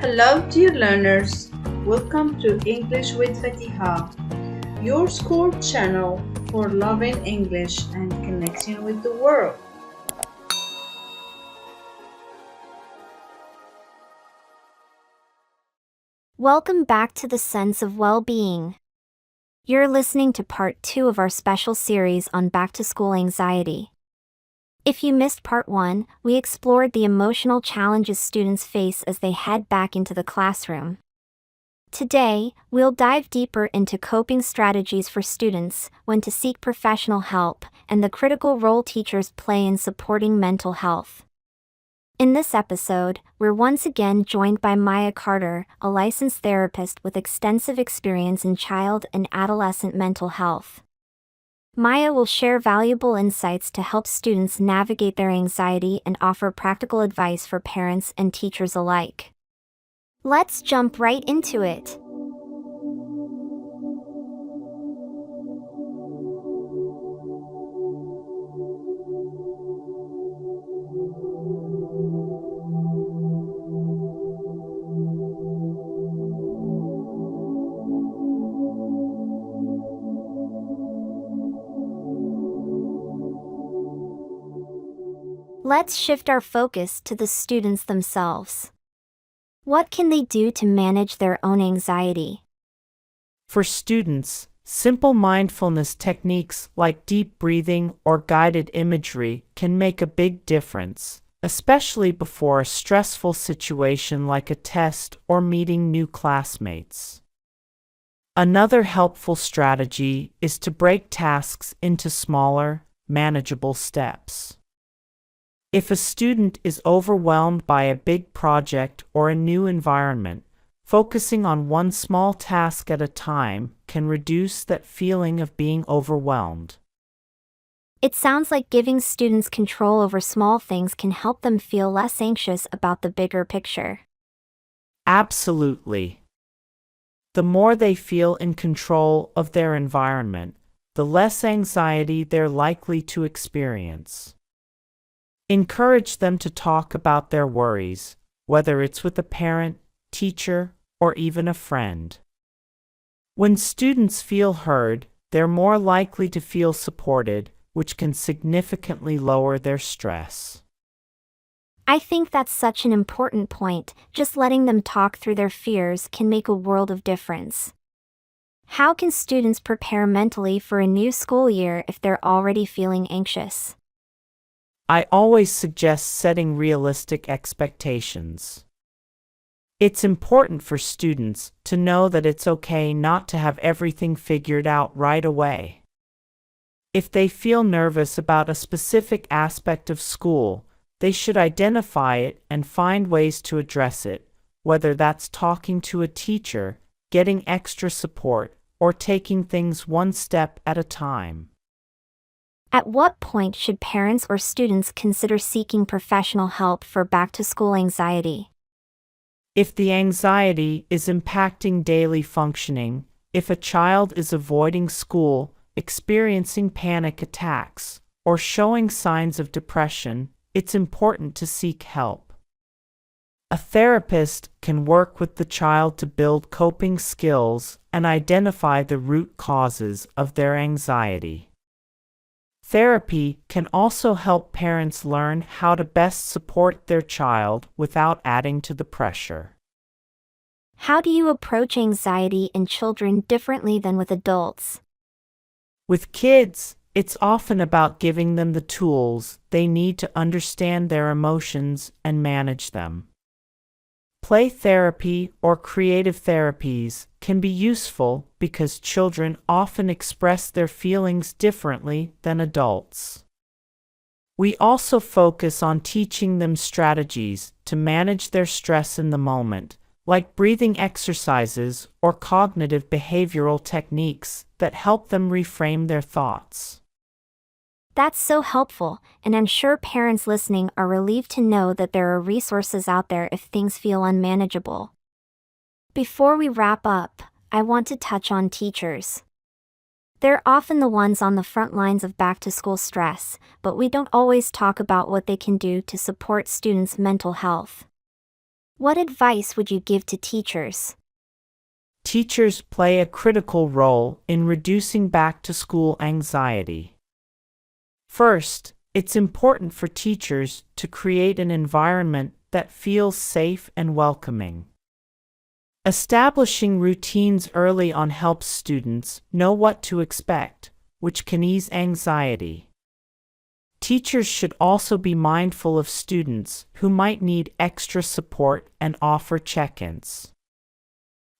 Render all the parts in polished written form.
Hello, dear learners. Welcome to English with Fatiha, your school channel for loving English and connecting with the world. Welcome back to the Sense of Wellbeing. You're listening to part 2 of our special series on back-to-school anxiety. If you missed part 1, we explored the emotional challenges students face as they head back into the classroom. Today, we'll dive deeper into coping strategies for students, when to seek professional help, and the critical role teachers play in supporting mental health. In this episode, we're once again joined by Maya Carter, a licensed therapist with extensive experience in child and adolescent mental health. Maya will share valuable insights to help students navigate their anxiety and offer practical advice for parents and teachers alike. Let's jump right into it. Let's shift our focus to the students themselves. What can they do to manage their own anxiety? For students, simple mindfulness techniques like deep breathing or guided imagery can make a big difference, especially before a stressful situation like a test or meeting new classmates. Another helpful strategy is to break tasks into smaller, manageable steps. If a student is overwhelmed by a big project or a new environment, focusing on one small task at a time can reduce that feeling of being overwhelmed. It sounds like giving students control over small things can help them feel less anxious about the bigger picture. Absolutely. The more they feel in control of their environment, the less anxiety they're likely to experience. Encourage them to talk about their worries, whether it's with a parent, teacher, or even a friend. When students feel heard, they're more likely to feel supported, which can significantly lower their stress. I think that's such an important point. Just letting them talk through their fears can make a world of difference. How can students prepare mentally for a new school year if they're already feeling anxious? I always suggest setting realistic expectations. It's important for students to know that it's okay not to have everything figured out right away. If they feel nervous about a specific aspect of school, they should identify it and find ways to address it, whether that's talking to a teacher, getting extra support, or taking things one step at a time. At what point should parents or students consider seeking professional help for back-to-school anxiety? If the anxiety is impacting daily functioning, if a child is avoiding school, experiencing panic attacks, or showing signs of depression, it's important to seek help. A therapist can work with the child to build coping skills and identify the root causes of their anxiety. Therapy can also help parents learn how to best support their child without adding to the pressure. How do you approach anxiety in children differently than with adults? With kids, it's often about giving them the tools they need to understand their emotions and manage them. Play therapy or creative therapies can be useful because children often express their feelings differently than adults. We also focus on teaching them strategies to manage their stress in the moment, like breathing exercises or cognitive behavioral techniques that help them reframe their thoughts. That's so helpful, and I'm sure parents listening are relieved to know that there are resources out there if things feel unmanageable. Before we wrap up, I want to touch on teachers. They're often the ones on the front lines of back-to-school stress, but we don't always talk about what they can do to support students' mental health. What advice would you give to teachers? Teachers play a critical role in reducing back-to-school anxiety. First, it's important for teachers to create an environment that feels safe and welcoming. Establishing routines early on helps students know what to expect, which can ease anxiety. Teachers should also be mindful of students who might need extra support and offer check-ins.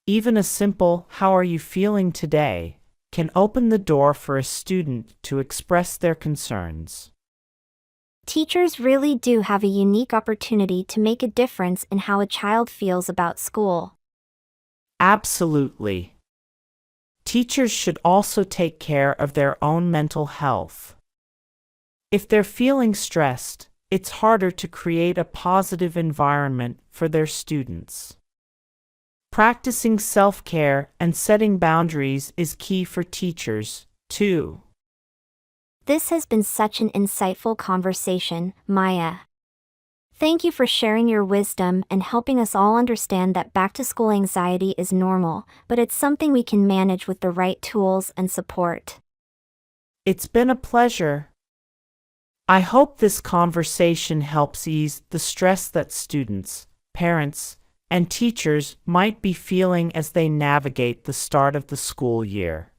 Even a simple "How are you feeling today?" can open the door for a student to express their concerns. Teachers really do have a unique opportunity to make a difference in how a child feels about school. Absolutely. Teachers should also take care of their own mental health. If they're feeling stressed, it's harder to create a positive environment for their students. Practicing self-care and setting boundaries is key for teachers, too. This has been such an insightful conversation, Maya. Thank you for sharing your wisdom and helping us all understand that back-to-school anxiety is normal, but it's something we can manage with the right tools and support. It's been a pleasure. I hope this conversation helps ease the stress that students, parents, and teachers might be feeling as they navigate the start of the school year.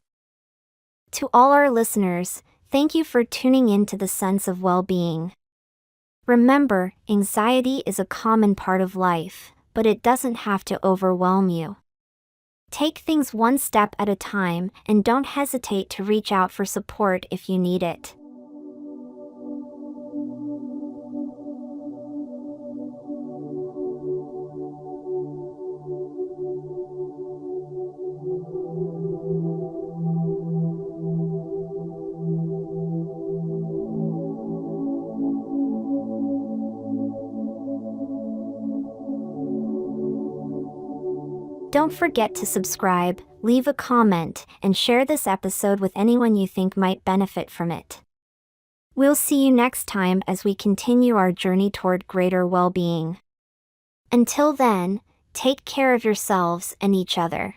To all our listeners, thank you for tuning in to the Sense of Wellbeing. Remember, anxiety is a common part of life, but it doesn't have to overwhelm you. Take things one step at a time and don't hesitate to reach out for support if you need it. Don't forget to subscribe, leave a comment, and share this episode with anyone you think might benefit from it. We'll see you next time as we continue our journey toward greater well-being. Until then, take care of yourselves and each other.